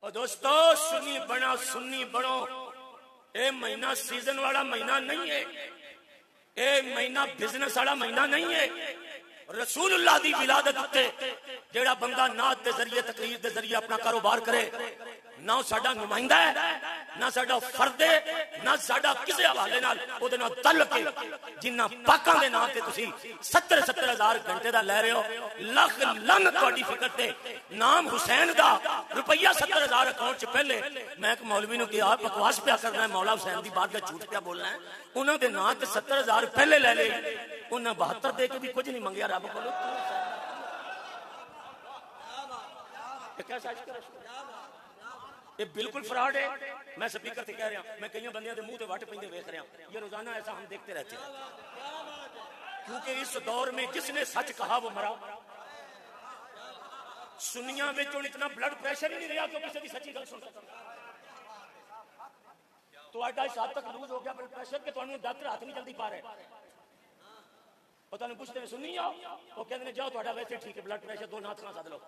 और दोस्तों सुन्नी बनो। ये महीना सीजन वाला महीना नहीं है, ये महीना बिजनेस वाला महीना नहीं है। रसूलुल्लाह दी विलादत उत्ते जेड़ा बंदा नात दे जरिए तकरीर दे जरिए अपना कारोबार करे, ना साडा नुमाइंदा है, ना साडा फर्द है, ना साडा किसी हवाले नाल ओदे नाल तल्लुक है। जिन्ना पाकां दे नाम ते तुसी 70,000 घंटे दा ले रहे हो, लख लन तुहाडी फिकर ते। नाम हुसैन दा रुपया 70,000 अकाउंट च पहले मैं एक मौलवी नु कहा बकवास पिया करना है, मौला हुसैन दी बात दा झूठ पिया बोलना है। उन्हां दे नाम ते 70,000 पहले ले ले, उन्हां 72 दे के भी कुछ नहीं मंगया रब कोलों। ये बिल्कुल फ्रॉड है। मैं स्पीकर से कह रहा हूं, मैं कई बंदियों के मुंह से वट पेंदे देख रहा हूं। ये रोजाना ऐसा हम देखते रहते हैं, क्योंकि इस दौर में जिसने सच कहा वो मरा। सुन्नियां में जो इतना ब्लड प्रेशर ही नहीं रहा तो किसी की सच्ची गल सुन सकता। तो आटा इस हद तक लूज हो गया ब्लड प्रेशर के तुहानू डॉक्टर हाथ नहीं जल्दी पा रहे। पता नहीं पूछते सुननी जाओ, वो कहते जाओ तुहाडा वैसे ठीक है ब्लड प्रेशर, 2 नाथ खा सद लो।